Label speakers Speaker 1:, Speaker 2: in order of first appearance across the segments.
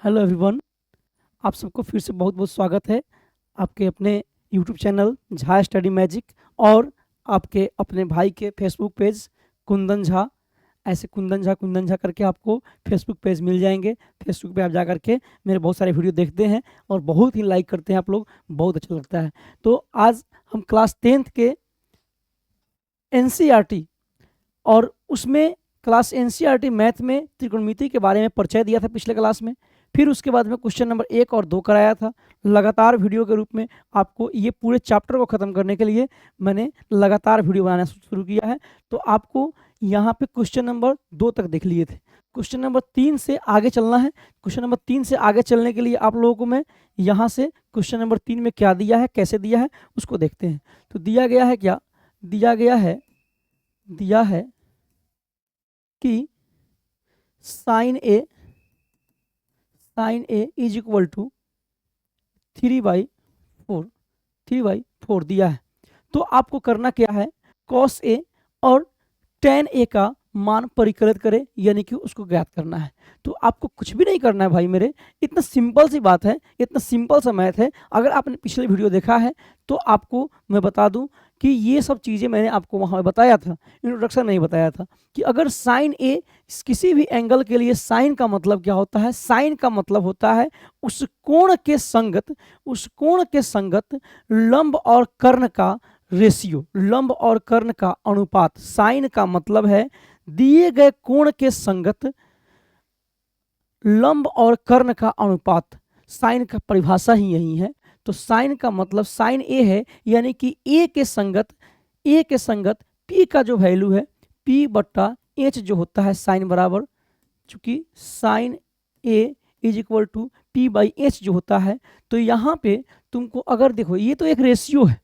Speaker 1: Hello everyone. आप सबको फिर से बहुत बहुत स्वागत है आपके अपने YouTube channel Jha study magic और आपके अपने भाई के फेसबुक पेज कुंदन झा। ऐसे कुंदन झा करके आपको फेसबुक पेज मिल जाएंगे। फेसबुक पे आप जा करके मेरे बहुत सारे वीडियो देखते हैं और बहुत ही लाइक करते हैं आप लोग, बहुत अच्छा लगता है। तो आज हम क्लास 10th के एनसीईआरटी और उसमें क्लास एनसीईआरटी मैथ में त्रिकोणमिति के बारे में परिचय दिया था पिछले क्लास में। फिर उसके बाद में क्वेश्चन नंबर 1 और 2 कराया था लगातार वीडियो के रूप में। आपको ये पूरे चैप्टर को ख़त्म करने के लिए मैंने लगातार वीडियो बनाना शुरू किया है। तो आपको यहाँ पे क्वेश्चन नंबर 2 तक देख लिए थे। क्वेश्चन नंबर 3 से आगे चलना है। क्वेश्चन नंबर 3 से आगे चलने के लिए आप लोगों को मैं यहाँ से क्वेश्चन नंबर 3 में क्या दिया है, कैसे दिया है, उसको देखते हैं। तो दिया गया है क्या, दिया है कि sine A is equal to 3/4 दिया है। तो आपको करना क्या है, कॉस ए और टेन ए का मान परिकलित करें, यानी कि उसको ज्ञात करना है। तो आपको कुछ भी नहीं करना है भाई मेरे, इतना सिंपल सी बात है, इतना सिंपल सा मैथ है। अगर आपने पिछले वीडियो देखा है तो आपको मैं बता दूं कि ये सब चीज़ें मैंने आपको वहाँ बताया था, इंट्रोडक्शन नहीं बताया था कि अगर साइन ए किसी भी एंगल के लिए साइन का मतलब क्या होता है। साइन का मतलब होता है उस कोण के संगत लंब और कर्ण का रेशियो, लंब और कर्ण का अनुपात। साइन का मतलब है दिए गए कोण के संगत लंब और कर्ण का अनुपात। साइन का परिभाषा ही यही है। तो साइन का मतलब साइन ए है, यानी कि ए के संगत पी का जो वैल्यू है पी बट्टा एच जो होता है साइन बराबर, चूंकि sine A is equal to P by H जो होता है। तो यहाँ पे तुमको अगर देखो, ये तो एक रेशियो है,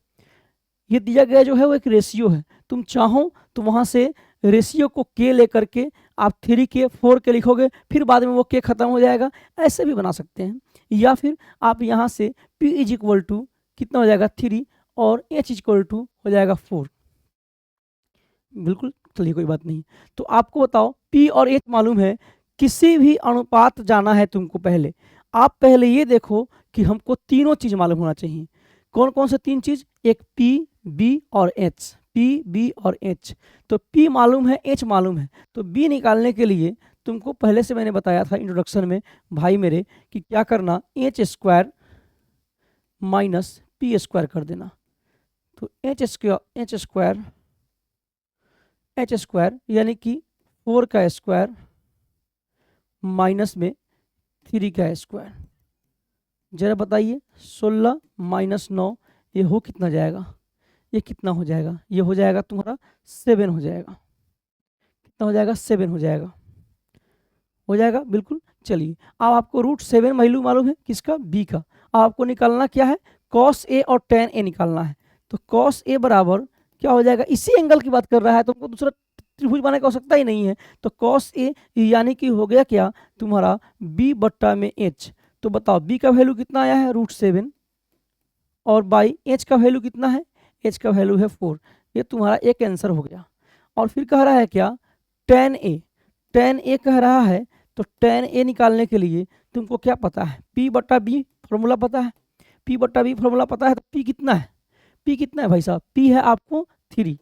Speaker 1: ये दिया गया जो है वो एक रेशियो है। तुम चाहो तो वहां से रेशियो को के लेकर के आप 3 के 4 के लिखोगे, फिर बाद में वो के खत्म हो जाएगा, ऐसे भी बना सकते हैं। या फिर आप यहाँ से p इज इक्वल टू कितना हो जाएगा 3 और h इज इक्वल टू हो जाएगा 4। बिल्कुल, चलिए कोई बात नहीं। तो आपको बताओ p और h मालूम है, किसी भी अनुपात जाना है तुमको पहले, आप पहले ये देखो कि हमको तीनों चीज मालूम होना चाहिए। कौन कौन से तीन चीज, एक p b और h, p b और h। तो p मालूम है, h मालूम है, तो b निकालने के लिए तुमको पहले से मैंने बताया था इंट्रोडक्शन में भाई मेरे कि क्या करना, H square minus P square कर देना। तो एच स्क्वायर यानी कि 4 का स्क्वायर माइनस में 3 का स्क्वायर। जरा बताइए 16 माइनस 9 ये हो कितना जाएगा, ये कितना हो जाएगा, ये हो जाएगा तुम्हारा 7 हो जाएगा। कितना हो जाएगा, 7 हो जाएगा, हो जाएगा बिल्कुल। चलिए अब आपको √7 वैल्यू मालूम है किसका, बी का। अब आपको निकालना क्या है, कॉस ए और टेन ए निकालना है। तो कॉस ए बराबर क्या हो जाएगा, इसी एंगल की बात कर रहा है, तुमको दूसरा त्रिभुज बनाने की आवश्यकता ही नहीं है। तो कॉस ए यानी कि हो गया क्या तुम्हारा बी बट्टा में एच। तो बताओ बी का वैल्यू कितना आया है √7 और बाई एच का वैल्यू कितना है, एच का वैल्यू है 4। ये तुम्हारा एक आंसर हो गया। और फिर कह रहा है क्या, टेन ए कह रहा है। तो टेन ए निकालने के लिए तुमको क्या पता है, पी बट्टा बी फॉर्मूला पता है। पी बट्टा बी फॉर्मूला पता है, तो पी कितना है, पी कितना है भाई साहब, पी है आपको 3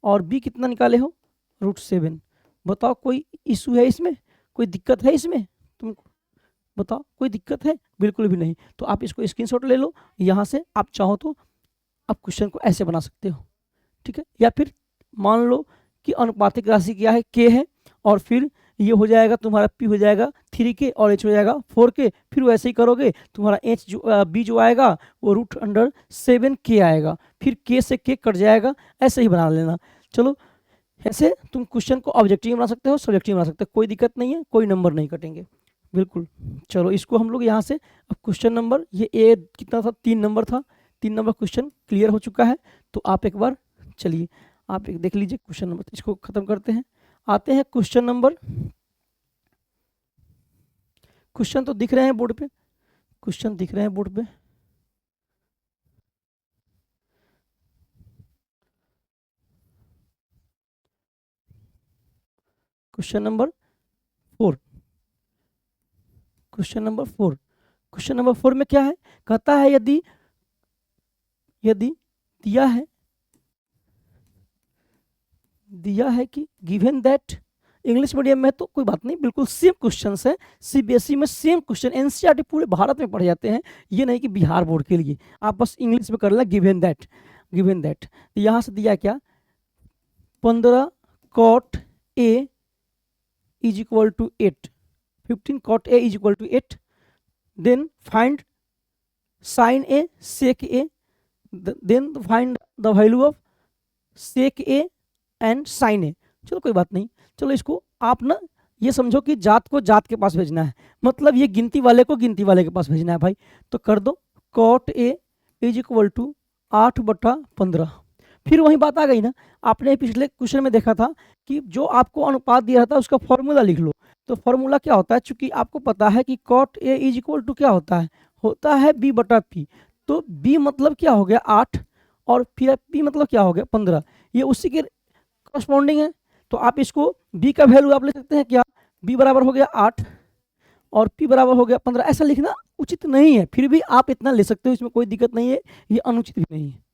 Speaker 1: और बी कितना निकाले हो √7। बताओ कोई इशू है इसमें, कोई दिक्कत है इसमें तुमको, बताओ कोई दिक्कत है, बिल्कुल भी नहीं। तो आप इसको स्क्रीनशॉट ले लो, यहाँ से आप चाहो तो आप क्वेश्चन को ऐसे बना सकते हो, ठीक है। या फिर मान लो कि अनुपातिक राशि क्या है, के है, और फिर ये हो जाएगा तुम्हारा पी हो जाएगा 3 के और एच हो जाएगा 4 के। फिर वैसे ही करोगे, तुम्हारा एच जो बी जो आएगा वो √7 के आएगा, फिर के से के कट जाएगा, ऐसे ही बना लेना। चलो ऐसे तुम क्वेश्चन को ऑब्जेक्टिव बना सकते हो, सब्जेक्टिव बना सकते हो, कोई दिक्कत नहीं है, कोई नंबर नहीं कटेंगे, बिल्कुल। चलो इसको हम लोग यहाँ से अब क्वेश्चन नंबर, ये ए कितना था, 3 नंबर था, 3 नंबर क्वेश्चन क्लियर हो चुका है। तो आप एक बार चलिए आप एक देख लीजिए क्वेश्चन नंबर, इसको खत्म करते हैं। आते हैं क्वेश्चन नंबर, क्वेश्चन तो दिख रहे हैं बोर्ड पे, क्वेश्चन दिख रहे हैं बोर्ड पे। Question number 4, question number 4। Question number 4 में क्या है, कहता है यदि दिया है कि गिवन दैट, इंग्लिश मीडियम में तो कोई बात नहीं, बिल्कुल सेम क्वेश्चन है, सीबीएसई में सेम क्वेश्चन, एनसीईआरटी पूरे भारत में पढ़े जाते हैं, ये नहीं कि बिहार बोर्ड के लिए, आप बस इंग्लिश में कर लेना गिवन दैट। तो यहाँ से दिया क्या, 15 cot A is equal to 8, 15 cot A is equal to 8, then find sin A sec A, then find the value of sec A and sin A। चलो कोई बात नहीं, चलो इसको आप ना ये समझो कि जात को जात के पास भेजना है, मतलब ये गिनती वाले को गिनती वाले के पास भेजना है भाई। तो कर दो cot A is equal to 8/15। फिर वही बात आ गई ना, आपने पिछले क्वेश्चन में देखा था कि जो आपको अनुपात दिया था उसका फॉर्मूला लिख लो। तो फॉर्मूला क्या होता है, चूंकि आपको पता है कि cot A is equal to क्या होता है B/P। तो B मतलब क्या हो गया 8 और फिर P मतलब क्या हो गया 15, ये उसी के करस्पॉन्डिंग है। तो आप इसको B का वैल्यू आप ले सकते हैं क्या, B बराबर हो गया 8 और P बराबर हो गया 15। ऐसा लिखना उचित नहीं है, फिर भी आप इतना ले सकते हो, इसमें कोई दिक्कत नहीं है, ये अनुचित भी नहीं है।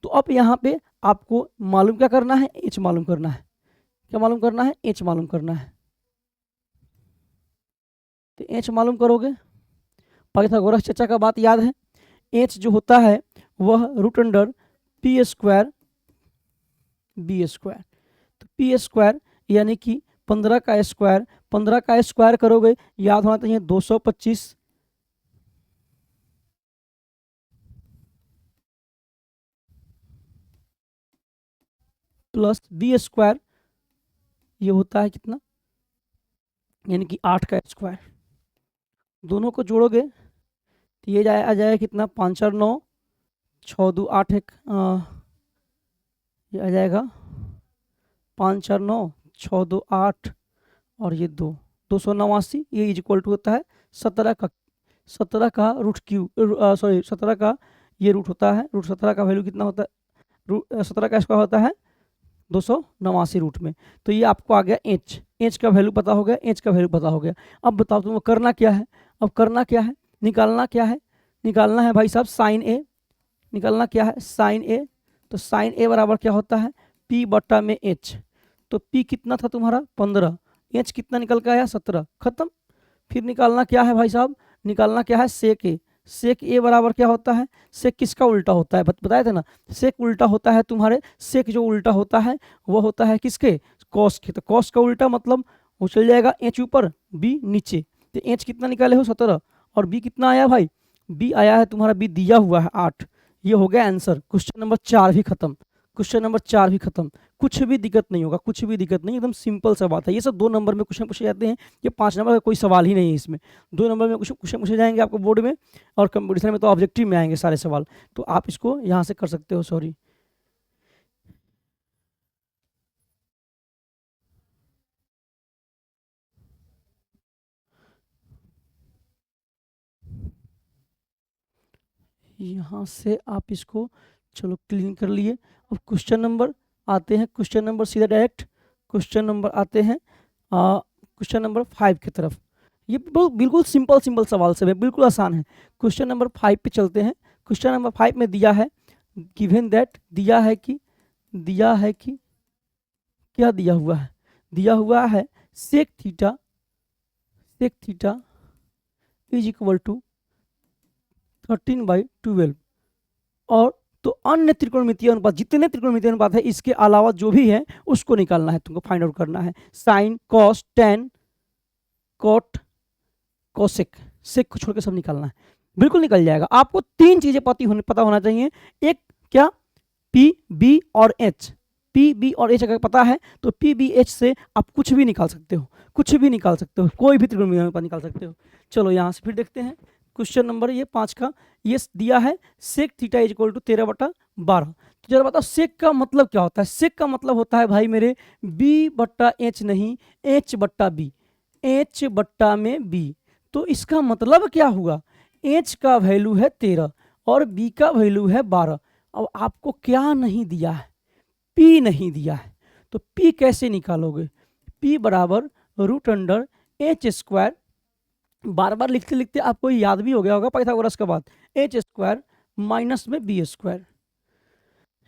Speaker 1: तो अब यहाँ पे आपको मालूम क्या करना है, H मालूम करना है। क्या मालूम करना है, H मालूम करना है। तो H मालूम करोगे, पाइथागोरस चर्चा का बात याद है, H जो होता है वह √P² B²। तो P² यानी कि 15 का स्क्वायर, 15 का स्क्वायर करोगे याद होना चाहिए 225 प्लस B², ये होता है कितना, यानी कि 8 का स्क्वायर। दोनों को जोड़ोगे तो ये आ जाएगा कितना, 5 4 9, 6 2 8 1, ये आ जाएगा 5 4 9, 6 2 8 और ये 289। ये इज इक्वल टू होता है 17 का √17 का ये रूट होता है, √17 का वैल्यू कितना होता है, 17 का स्क्वायर होता है 289 रूट में। तो ये आपको आ गया H का वैल्यू पता हो गया, H का वैल्यू पता हो गया। अब बताओ तुमको करना क्या है, अब करना क्या है, निकालना क्या है, निकालना है भाई साहब साइन A, निकालना क्या है साइन A। तो साइन A बराबर क्या होता है P/H। तो P कितना था तुम्हारा 15, H कितना निकल के आया 17, खत्म। फिर निकालना क्या है भाई साहब, निकालना क्या है सेक A। सेक A बराबर क्या होता है, सेक किसका उल्टा होता है, बताए थे ना, सेक उल्टा होता है तुम्हारे, सेक जो उल्टा होता है वो होता है किसके, कॉस के। तो कॉस का उल्टा मतलब वो चल जाएगा H ऊपर B नीचे। तो H कितना निकाले हो 17 और B कितना आया भाई, B आया है तुम्हारा, B दिया हुआ है 8। ये हो गया आंसर। क्वेश्चन नंबर 4 भी खत्म, क्वेश्चन नंबर 4 भी खत्म, कुछ भी दिक्कत नहीं होगा, कुछ भी दिक्कत नहीं, एकदम सिंपल सा बात है। ये सब 2 नंबर में क्वेश्चन पूछे जाते हैं, ये 5 नंबर का कोई सवाल ही नहीं है इसमें। 2 नंबर में क्वेश्चन पूछे जाएंगे आपको बोर्ड में, और कंपटीशन में तो ऑब्जेक्टिव में आएंगे सारे सवाल। तो आप इसको यहाँ से कर सकते हो। सॉरी, यहाँ से आप इसको चलो क्लीन कर लिए। अब क्वेश्चन नंबर आते हैं, क्वेश्चन नंबर सीधा डायरेक्ट क्वेश्चन नंबर आते हैं क्वेश्चन नंबर 5 की तरफ। ये बिल्कुल सिंपल सवाल से है, बिल्कुल आसान है। क्वेश्चन नंबर 5 पे चलते हैं। क्वेश्चन नंबर 5 में दिया है गिवन दैट, दिया है कि क्या दिया हुआ है, दिया हुआ है sec theta is equal to 13/12। और तो अन्य त्रिकोणमितीय अनुपात, जितने त्रिकोणमितीय अनुपात है इसके अलावा जो भी है उसको निकालना है, तुमको फाइंड आउट करना है। Sine, cos, tan, cot, cosec, sec को छोड़ के सब निकालना है, बिल्कुल निकल जाएगा। आपको 3 चीजें पता होना चाहिए। एक क्या, P, B और H। P, B और H अगर पता है तो P, B, H से आप कुछ भी निकाल सकते हो, कुछ भी निकाल सकते हो, कोई भी त्रिकोणमितीय अनुपात निकाल सकते हो। चलो यहाँ से फिर देखते हैं क्वेश्चन नंबर ये 5 का। ये दिया है sec theta is equal to 13/12। तो जरा बताओ सेक का मतलब क्या होता है। सेक का मतलब होता है भाई मेरे B/H नहीं, H/B, H/B। तो इसका मतलब क्या हुआ, H का वैल्यू है 13 और B का वैल्यू है 12। अब आपको क्या नहीं दिया है, P नहीं दिया है। तो P कैसे निकालोगे, P बराबर √H² बार बार लिखते लिखते आपको याद भी हो गया होगा पाइथागोरस का बात, एच स्क्वायर माइनस में बी स्क्वायर,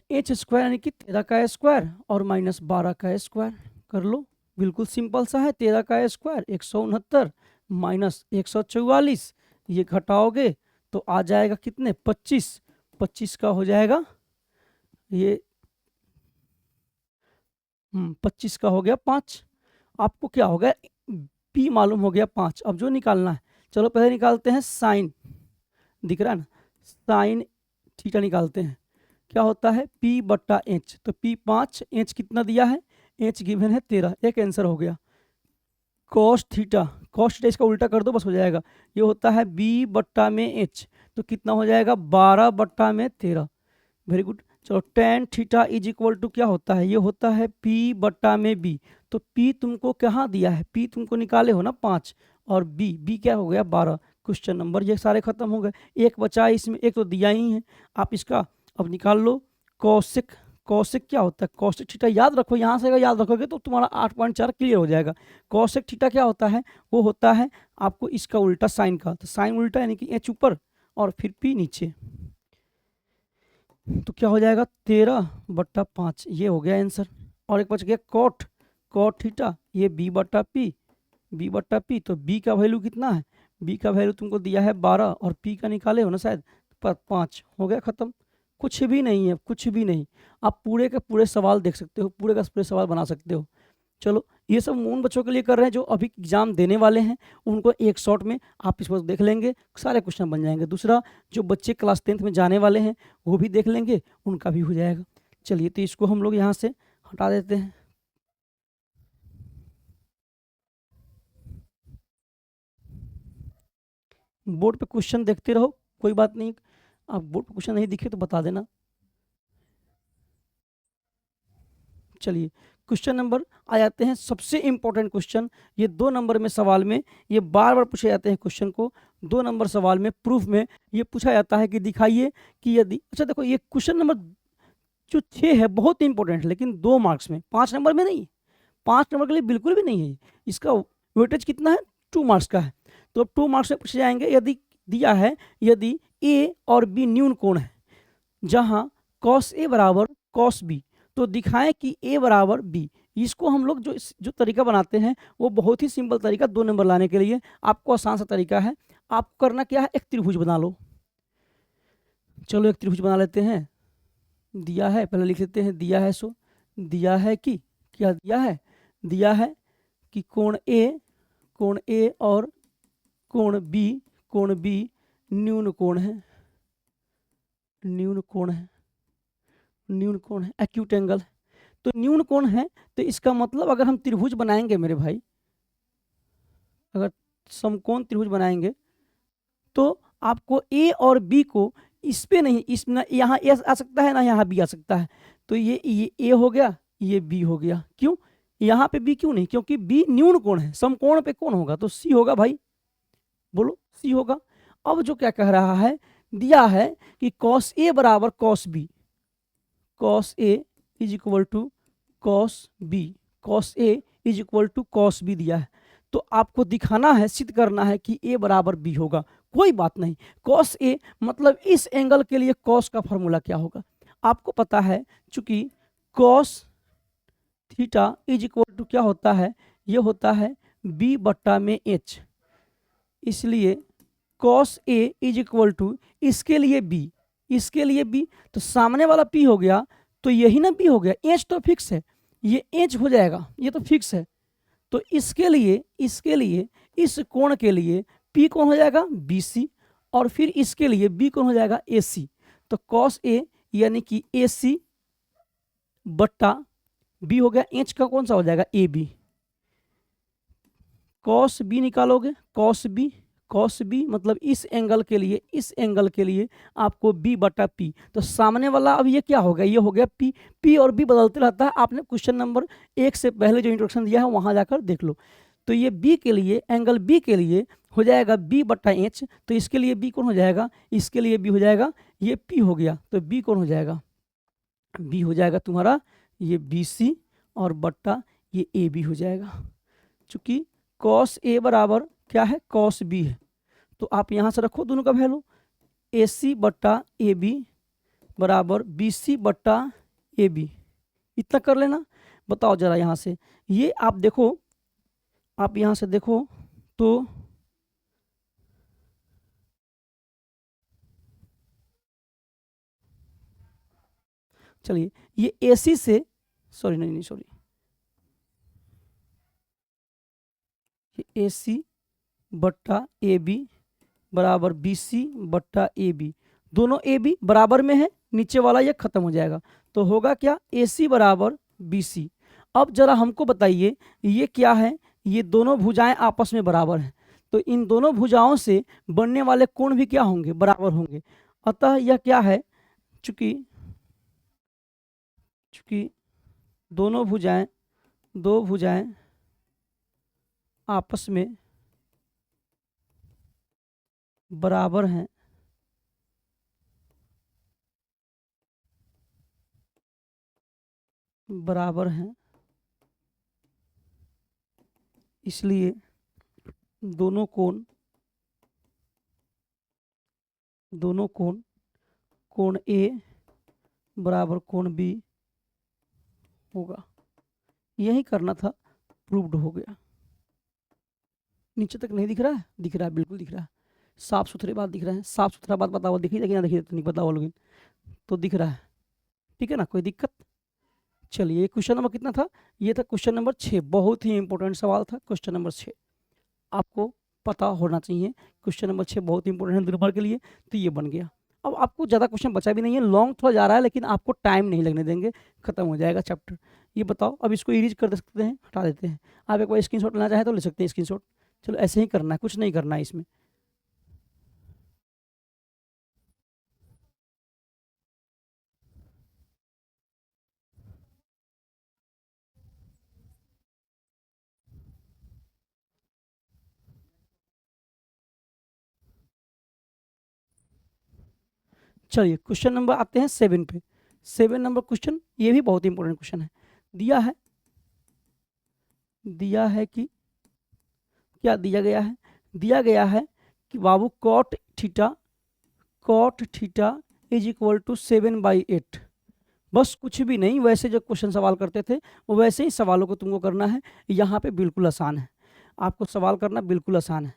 Speaker 1: एच स्क्वायर यानी कि 13 का स्क्वायर और माइनस 12 का स्क्वायर कर लो। बिल्कुल सिंपल सा है, 13 का स्क्वायर 169 माइनस 144, ये घटाओगे तो आ जाएगा कितने 25, 25 का हो जाएगा ये 25 का हो गया 5। आपको क्या हो गया, पी मालूम हो गया 5। अब जो निकालना है, चलो पहले निकालते हैं साइन, दिख रहा है ना, साइन थीटा निकालते हैं। क्या होता है P बट्टा एच, तो P 5, एच कितना दिया है, एच गिवन है 13, एक आंसर हो गया। कॉस थीटा, कॉस थीटा इसका उल्टा कर दो बस हो जाएगा, ये होता है B बट्टा में एच, तो कितना हो जाएगा 12 बट्टा में 13। Very good. चलो tan theta is equal to क्या होता है, ये होता है P बट्टा में B, तो P तुमको कहाँ दिया है, P तुमको निकाले हो ना 5, और B क्या हो गया 12। क्वेश्चन नंबर ये सारे खत्म हो गए, एक बचा इसमें, एक तो दिया ही है, आप इसका अब निकाल लो। कौशिक, कौशिक क्या होता है, कौशिक थीटा याद रखो, यहाँ से अगर याद रखोगे तो तुम्हारा 8.4 क्लियर हो जाएगा। कौशिक थीटा क्या होता है, वो होता है आपको इसका उल्टा साइन का, तो साइन उल्टा यानी कि एच ऊपर और फिर P नीचे, तो क्या हो जाएगा 13 बट्टा 5, ये हो गया आंसर। और एक बच गया कॉट, कॉट थीटा, ये B बट्टा P, B बट्टा P, तो B का वैल्यू कितना है, B का वैल्यू तुमको दिया है 12 और P का निकाले हो ना शायद, पर 5 हो गया खत्म। कुछ भी नहीं है, कुछ भी नहीं, आप पूरे के पूरे सवाल देख सकते हो, पूरे का पूरे सवाल बना सकते हो। चलो ये सब उन बच्चों के लिए कर रहे हैं जो अभी एग्जाम देने वाले हैं, उनको एक शॉट में आप इस पर देख लेंगे, सारे क्वेश्चन बन जाएंगे। दूसरा जो बच्चे क्लास 10th में जाने वाले हैं वो भी देख लेंगे, उनका भी हो जाएगा। चलिए तो इसको हम लोग यहाँ से हटा देते हैं। बोर्ड पे क्वेश्चन देखते रहो, कोई बात नहीं, आप बोर्ड पे क्वेश्चन नहीं दिखे तो बता देना। चलिए क्वेश्चन नंबर आ जाते हैं, सबसे इंपॉर्टेंट क्वेश्चन, ये 2 नंबर में सवाल में ये बार बार पूछे जाते हैं क्वेश्चन को, 2 नंबर सवाल में प्रूफ में ये पूछा जाता है कि दिखाइए कि यदि, अच्छा देखो ये क्वेश्चन नंबर जो 6 है बहुत इंपॉर्टेंट है, लेकिन 2 मार्क्स में, 5 नंबर में नहीं, 5 नंबर के लिए बिल्कुल भी नहीं है, इसका वेटेज कितना है 2 मार्क्स का है। तो अब 2 मार्क्स में पूछे जाएंगे, यदि दिया है यदि ए और बी न्यून कोण है, जहां कॉस ए बराबर कॉस बी, तो दिखाएं कि ए बराबर बी। इसको हम लोग जो तरीका बनाते हैं वो बहुत ही सिंपल तरीका, 2 नंबर लाने के लिए आपको आसान सा तरीका है। आपको करना क्या है, एक त्रिभुज बना लो। चलो एक त्रिभुज बना लेते हैं, दिया है पहले लिख लेते हैं, दिया है सो दिया है कि क्या दिया है, दिया है कि कोण ए और कोण बी न्यून कोण है, न्यून कोण है, न्यून कोण है, एक्यूट एंगल है। तो न्यून कोण है तो इसका मतलब अगर हम त्रिभुज बनाएंगे मेरे भाई, अगर समकोण त्रिभुज बनाएंगे तो आपको ए और बी को इस पे नहीं, इस ना यहाँ ए आ सकता है ना यहाँ बी आ सकता है, तो ये ए हो गया, ये बी हो गया। क्यों यहाँ पे बी क्यों नहीं, क्योंकि बी न्यून कोण है, समकोण पे कौन होगा, तो सी होगा भाई, बोलो सी होगा। अब जो क्या कह रहा है, दिया है कि कॉस ए बराबर cos B, cos A is equal to cos B, cos A is equal to cos B दिया है, तो आपको दिखाना है, सिद्ध करना है कि ए बराबर बी होगा। कोई बात नहीं, कॉस ए मतलब इस एंगल के लिए कॉस का फॉर्मूला क्या होगा आपको पता है, चूंकि cos theta is equal to क्या होता है, ये होता है बी बट्टा में एच, इसलिए cos A is equal to इसके लिए बी, इसके लिए बी, तो सामने वाला पी हो गया, तो यही ना बी हो गया, एच तो फिक्स है, ये एच हो जाएगा, ये तो फिक्स है, तो इसके लिए इस कोण के लिए पी कौन हो जाएगा बी सी, और फिर इसके लिए बी कौन हो जाएगा ए सी, तो कॉस ए यानी कि ए सी बट्टा बी हो गया, एच का कौन सा हो जाएगा ए बी, कॉस बी निकालोगे, कॉस बी मतलब इस एंगल के लिए आपको बी बटा पी, तो सामने वाला अब ये क्या हो गया, ये हो गया पी, पी और बी बदलते रहता है, आपने क्वेश्चन नंबर 1 से पहले जो इंट्रोडक्शन दिया है वहां जाकर देख लो। तो ये बी के लिए, एंगल बी के लिए हो जाएगा बी बटा एच, तो इसके लिए बी कौन हो जाएगा, इसके लिए बी हो जाएगा, ये पी हो गया, तो बी कौन हो जाएगा, बी हो जाएगा तुम्हारा ये बी सी, और बट्टा ये ए बी हो जाएगा। चूंकि कॉस ए बराबर क्या है, कॉस बी है। तो आप यहाँ से रखो दोनों का वैल्यू, ए सी बट्टा ए बी बराबर बी सी बट्टा ए बी, इतना कर लेना। बताओ जरा यहाँ से, ये आप देखो, आप यहाँ से देखो तो चलिए ये ए सी से, सॉरी नहीं सॉरी, ये ए सी बट्टा ए बी बराबर बी सी बट्टा ए बी, दोनों ए बी बराबर में है, नीचे वाला ये खत्म हो जाएगा। तो होगा क्या, ए सी बराबर बी सी। अब जरा हमको बताइए ये क्या है, ये दोनों भुजाएं आपस में बराबर हैं, तो इन दोनों भुजाओं से बनने वाले कोण भी क्या होंगे, बराबर होंगे। अतः यह क्या है, चूंकि दोनों भुजाएं, दो भुजाएं आपस में बराबर हैं, बराबर हैं, इसलिए दोनों कोण कोण ए बराबर कोण बी होगा। यही करना था, प्रूव्ड हो गया। नीचे तक नहीं दिख रहा है, दिख रहा है, बिल्कुल दिख रहा है, साफ सुथरे बात दिख रहा है। साफ सुथरा बात बताओ, दिखी ना दिखी तो नहीं बताओ लोग, तो दिख रहा है, ठीक है ना, कोई दिक्कत। चलिए क्वेश्चन नंबर कितना था, ये था क्वेश्चन नंबर 6। बहुत ही इंपॉर्टेंट सवाल था क्वेश्चन नंबर 6, आपको पता होना चाहिए। क्वेश्चन नंबर 6 बहुत इंपॉर्टेंट है दिन भर के लिए, तो ये बन गया। अब आपको ज़्यादा क्वेश्चन बचा भी नहीं है, लॉन्ग थोड़ा जा रहा है, लेकिन आपको टाइम नहीं लगने देंगे, खत्म हो जाएगा चैप्टर। ये बताओ, अब इसको इरेज कर सकते हैं, हटा देते हैं। आप एक बार स्क्रीनशॉट लेना चाहे तो ले सकते हैं स्क्रीनशॉट। चलो ऐसे ही करना है, कुछ नहीं करना है इसमें। चलिए क्वेश्चन नंबर आते हैं 7 पे। 7 नंबर क्वेश्चन, ये भी बहुत इंपॉर्टेंट क्वेश्चन है। दिया है कि क्या दिया गया है, दिया गया है कि बाबू cot theta is equal to 7/8। बस कुछ भी नहीं, वैसे जो क्वेश्चन सवाल करते थे वो वैसे ही सवालों को तुमको करना है। यहाँ पे बिल्कुल आसान है, आपको सवाल करना बिल्कुल आसान है।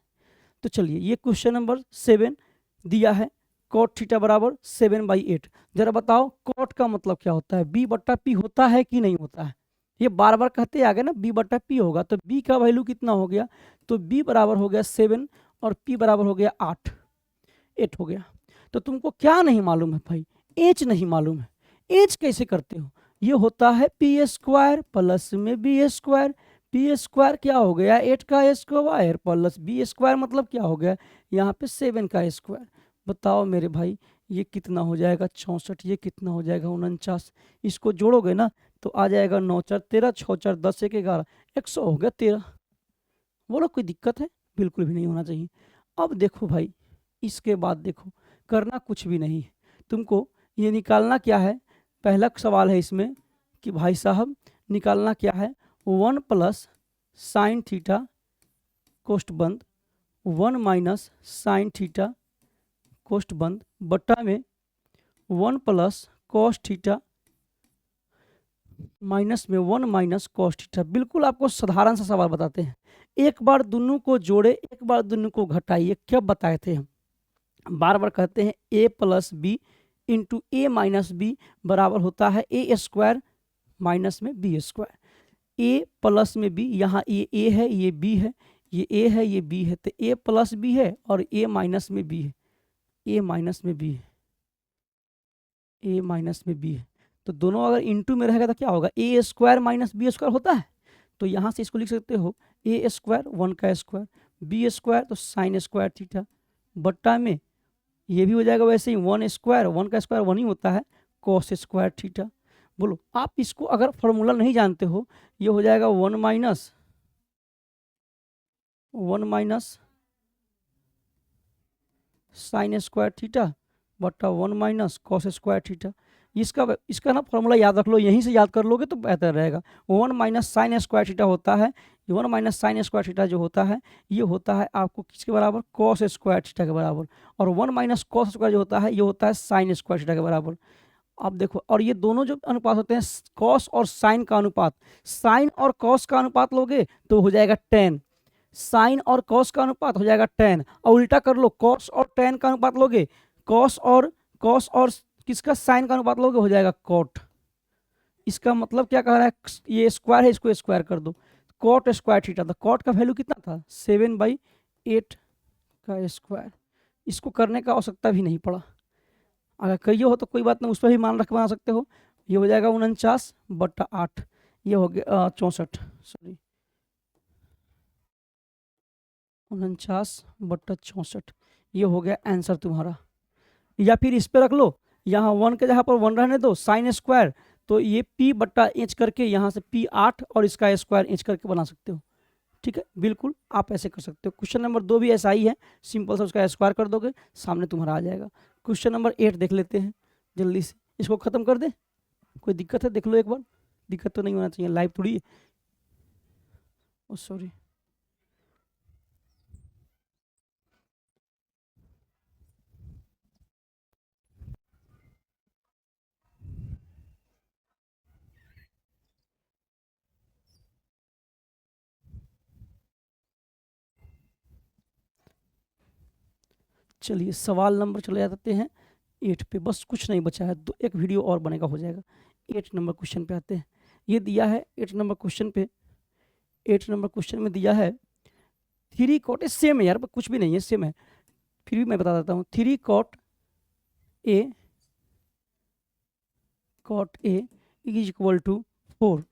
Speaker 1: तो चलिए ये क्वेश्चन नंबर 7 दिया है, कॉट थीटा बराबर 7/8। जरा बताओ कॉट का मतलब क्या होता है, बी बट्टा पी होता है कि नहीं होता है। ये बार बार कहते आ गए ना, बी बट्टा पी होगा, तो बी का वैल्यू कितना हो गया, तो बी बराबर हो गया 7 और पी बराबर हो गया 8 हो गया। तो तुमको क्या नहीं मालूम है भाई, एच नहीं मालूम है। एच कैसे करते हो, ये होता है पी स्क्वायर प्लस में बी स्क्वायर। पी स्क्वायर क्या हो गया, 8 का स्क्वायर प्लस बी स्क्वायर, मतलब क्या हो गया यहाँ पे 7 का स्क्वायर। बताओ मेरे भाई ये कितना हो जाएगा 64, ये कितना हो जाएगा 49। इसको जोड़ोगे ना तो आ जाएगा 9 4 13, 6 4 10 1 11, 100 हो गया 13। बोलो कोई दिक्कत है, बिल्कुल भी नहीं होना चाहिए। अब देखो भाई, इसके बाद देखो, करना कुछ भी नहीं है तुमको, ये निकालना क्या है। पहला सवाल है इसमें कि भाई साहब निकालना क्या है, 1 प्लस साइन थीटा कोष्ठ बंद 1 माइनस साइन थीटा कोष्ठ बंद बट्टा में 1 प्लस कॉस थीटा माइनस में 1 माइनस कॉस थीटा। बिल्कुल आपको साधारण सा सवाल बताते हैं, एक बार दोनों को जोड़े, एक बार दोनों को घटाइए। क्या बताए थे हम, बार बार कहते हैं a plus B into A minus B बराबर होता है ए स्क्वायर माइनस में बी स्क्वायर। ए प्लस में बी, यहाँ ये ए है ये बी है, ये ए है ये बी है, तो ए प्लस बी है और ए माइनस में बी है, ए माइनस में बी है, ए माइनस में बी है। तो दोनों अगर इंटू में रहेगा तो क्या होगा, ए स्क्वायर माइनस बी स्क्वायर होता है। तो यहाँ से इसको लिख सकते हो ए स्क्वायर 1 का स्क्वायर, बी स्क्वायर तो साइन स्क्वायर थीटा बट्टा में ये भी हो जाएगा वैसे ही 1 स्क्वायर, 1 का स्क्वायर 1 ही होता है, कॉस स्क्वायर थीटा। बोलो आप इसको अगर फॉर्मूला नहीं जानते हो, ये हो जाएगा 1 माइनस साइन स्क्वायर थीटा बट्टा 1 माइनस कॉस स्क्वायर थीटा। इसका ना फॉर्मूला याद रख लो, यहीं से याद कर लोगे तो बेहतर रहेगा। 1 माइनस साइन स्क्वायर थीटा होता है ये 1 माइनस साइन स्क्वायर थीटा जो होता है ये होता है आपको किसके बराबर, कॉस स्क्वायर थीटा के बराबर। और 1 माइनस कॉस स्क्वायर जो होता है ये होता है साइन स्क्वायर थीटा के बराबर। अब देखो, और ये दोनों जो अनुपात होते हैं कॉस और साइन का अनुपात, साइन और कॉस का अनुपात लोगे तो हो जाएगा 10, साइन और कॉस का अनुपात हो जाएगा 10। और उल्टा कर लो, कॉस और tan का अनुपात लोगे, कॉस और किसका, साइन का अनुपात लोगे, हो जाएगा कॉट। इसका मतलब क्या कह रहा है, ये स्क्वायर है इसको स्क्वायर कर दो, कॉट स्क्वायर थीटा। तो कॉट का वैल्यू कितना था, 7/8 का स्क्वायर। इसको करने का आवश्यकता भी नहीं पड़ा, अगर कहिए हो तो कोई बात नहीं, उस पर भी मान रख बना सकते हो। ये हो जाएगा 49/8, ये हो गया 64, सॉरी 49/64, ये हो गया आंसर तुम्हारा। या फिर इस पे रख लो, यहाँ 1 के जगह पर 1 रहने दो, साइन स्क्वायर, तो ये p/h करके यहाँ से p8 और इसका स्क्वायर h करके बना सकते हो। ठीक है, बिल्कुल आप ऐसे कर सकते हो। क्वेश्चन नंबर 2 भी ऐसा ही है, सिंपल सा उसका स्क्वायर कर दोगे सामने तुम्हारा आ जाएगा। क्वेश्चन नंबर 8 देख लेते हैं जल्दी से, इसको खत्म कर दे। कोई दिक्कत है देख लो एक बार, दिक्कत तो नहीं होना चाहिए, लाइव थोड़ी है। ओ सॉरी, चलिए सवाल नंबर चले जाते हैं 8 पे, बस कुछ नहीं बचा है, दो एक वीडियो और बनेगा हो जाएगा। 8 नंबर क्वेश्चन पे आते हैं। ये दिया है 8 नंबर क्वेश्चन पे, 8 नंबर क्वेश्चन में दिया है 3 कॉट, सेम है यार, कुछ भी नहीं है, सेम है, फिर भी मैं बता देता हूँ। 3 cot A is equal to 4।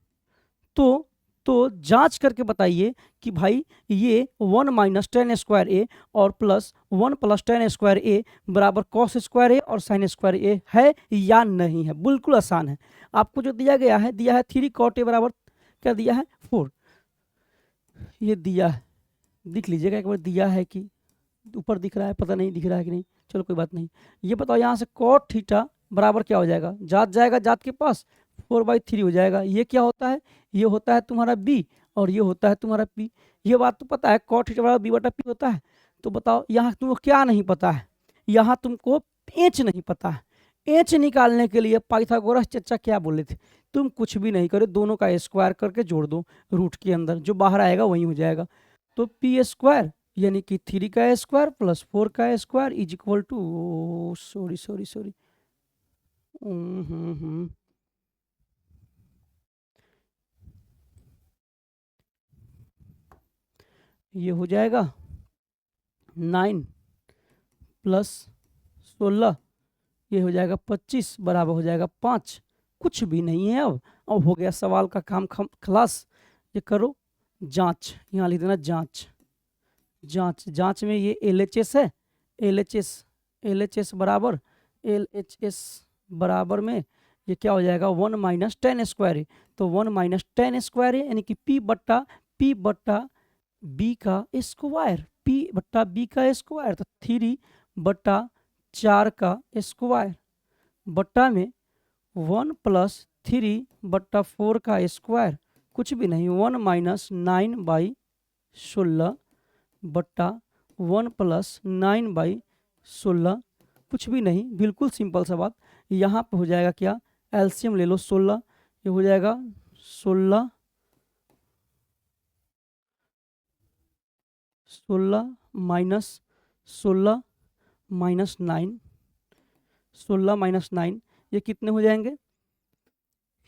Speaker 1: तो जांच करके बताइए कि भाई ये 1 माइनस टेन स्क्वायर ए और प्लस 1 प्लस टेन स्क्वायर ए बराबर कॉस स्क्वायर ए और साइन स्क्वायर ए है या नहीं है। बिल्कुल आसान है, आपको जो दिया गया है, दिया है 3 कॉट ए बराबर क्या दिया है 4, ये दिया है, दिख लीजिएगा एक बार, दिया है कि ऊपर दिख रहा है, पता नहीं दिख रहा है कि नहीं, चलो कोई बात नहीं। ये बताओ यहाँ से कॉट थीटा बराबर क्या हो जाएगा, जात जाएगा जात के पास, 4/3 हो जाएगा। ये क्या होता है, ये होता है तुम्हारा b और ये होता है तुम्हारा p। ये बात तो पता है, कॉट थीटा बराबर b/p होता है। तो बताओ यहाँ तुमको क्या नहीं पता है, यहाँ तुमको एच नहीं पता है। एच निकालने के लिए पाइथागोरस चचा क्या बोले थे, तुम कुछ भी नहीं करो, दोनों का स्क्वायर करके जोड़ दो रूट के अंदर, जो बाहर आएगा वही हो जाएगा। तो पी स्क्वायर यानी कि 3 का स्क्वायर प्लस 4 का square is equal to, sorry ये हो जाएगा 9 प्लस 16, ये हो जाएगा 25 बराबर हो जाएगा 5। कुछ भी नहीं है, अब हो गया सवाल का काम खलास। ये करो जांच, यहाँ लिख देना जांच, जांच में ये LHS है, LHS बराबर में ये क्या हो जाएगा 1 माइनस टेन स्क्वायर है। तो 1 माइनस टेन स्क्वायर है यानी कि p बट्टा b का स्क्वायर, तो 3/4 का स्क्वायर बट्टा में 1 प्लस 3/4 का स्क्वायर, कुछ भी नहीं, 1 माइनस 9/16 बट्टा 1 प्लस 9/16, कुछ भी नहीं, बिल्कुल सिंपल सा बात। यहाँ पे हो जाएगा क्या, एलसीएम ले लो 16, ये हो जाएगा 16 माइनस 16 माइनस 9, 16 माइनस 9 ये कितने हो जाएंगे,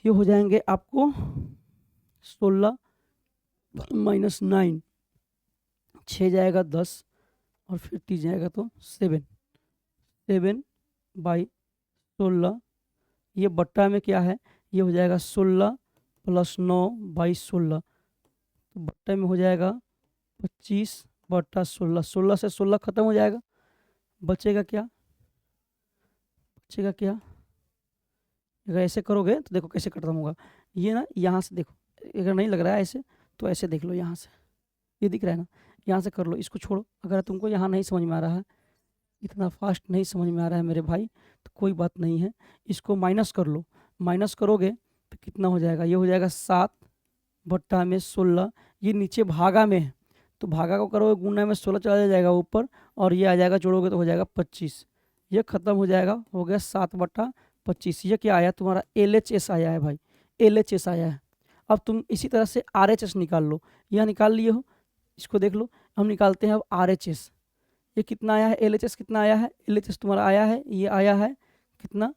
Speaker 1: ये हो जाएंगे आपको 16 माइनस 9, 6 जाएगा 10 और फिर 3 जाएगा तो 7/16, ये बट्टा में क्या है, ये हो जाएगा 16 प्लस 9/16, तो बट्टे में हो जाएगा 25/16, 16 से 16 खत्म हो जाएगा, बचेगा क्या, अगर ऐसे करोगे तो देखो कैसे खत्म होगा। ये ना यहाँ से देखो, अगर नहीं लग रहा है ऐसे तो ऐसे देख लो, यहाँ से ये दिख रहा है ना, यहाँ से कर लो, इसको छोड़ो। अगर तुमको यहाँ नहीं समझ में आ रहा है, इतना फास्ट नहीं समझ में आ रहा है मेरे भाई, तो कोई बात नहीं है, इसको माइनस कर लो, माइनस करोगे तो कितना हो जाएगा, ये हो जाएगा 7 बट्टा में 16, ये नीचे भागा में है तो भागा को करोगे गुना में 16 चला जाएगा ऊपर और ये आ जाएगा, जोड़ोगे तो हो जाएगा 25। ये खत्म हो जाएगा, हो गया 7/25। ये क्या आया तुम्हारा LHS आया है भाई, LHS आया है। अब तुम इसी तरह से RHS निकाल लो, यह निकाल लिए हो, इसको देख लो। हम निकालते हैं अब RHS। ये कितना आया है, LHS कितना आया है, LHS तुम्हारा आया है, ये आया है कितना,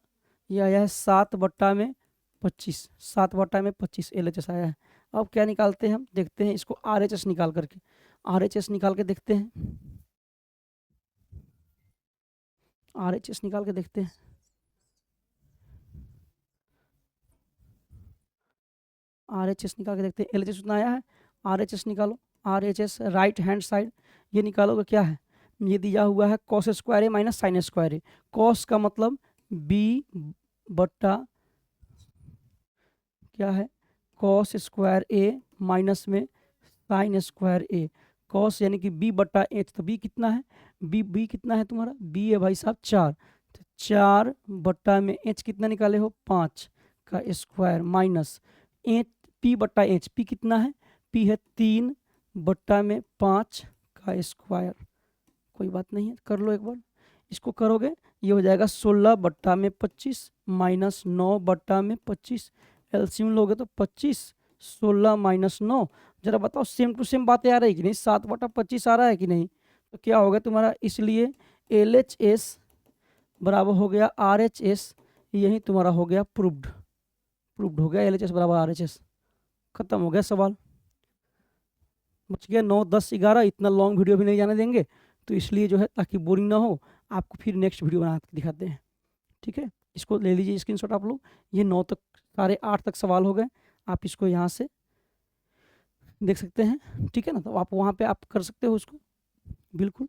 Speaker 1: ये आया है 7/25, 7/25 LHS आया है। अब क्या निकालते हैं हम, देखते हैं इसको RHS निकाल करके, RHS निकाल के देखते हैं, RHS निकाल के देखते हैं। RHS निकाल के देखते हैं, LHS कितना आया है, RHS निकालो, RHS राइट हैंड साइड ये निकालोगे, क्या है, ये दिया हुआ है cos स्क्वायर ए माइनस साइन स्क्वायर ए। cos का मतलब b बट्टा क्या है, cos स्क्वायर ए माइनस में साइन स्क्वायर ए। cos यानी कि b बट्टा एच, तो b कितना है, b कितना है तुम्हारा, b है भाई साहब 4, तो 4 बट्टा में h कितना निकाले हो 5 का स्क्वायर माइनस एच p बट्टा एच, p कितना है, p है 3 बट्टा में 5 का स्क्वायर। कोई बात नहीं है, कर लो एक बार, इसको करोगे ये हो जाएगा 16/25 माइनस 9/25, एलसीएम लोगे तो 25, 16 माइनस 9। जरा बताओ सेम टू सेम बातें आ रही कि नहीं, 7/25 आ रहा है कि नहीं, तो क्या होगा तुम्हारा, इसलिए LHS बराबर हो गया RHS, यही तुम्हारा हो गया प्रूव्ड, प्रूव्ड हो गया LHS बराबर RHS। खत्म हो गया सवाल, बच गया 9, 10, 11। इतना लॉन्ग वीडियो भी नहीं जाने देंगे, तो इसलिए जो है ताकि बोरिंग ना हो, आपको फिर नेक्स्ट वीडियो बना के दिखाते हैं। ठीक है, इसको ले लीजिए स्क्रीनशॉट आप लोग। ये 9 तक, साढ़े 8 तक सवाल हो गए, आप इसको यहाँ से देख सकते हैं। ठीक है ना, तो आप वहाँ पे आप कर सकते हो उसको, बिल्कुल।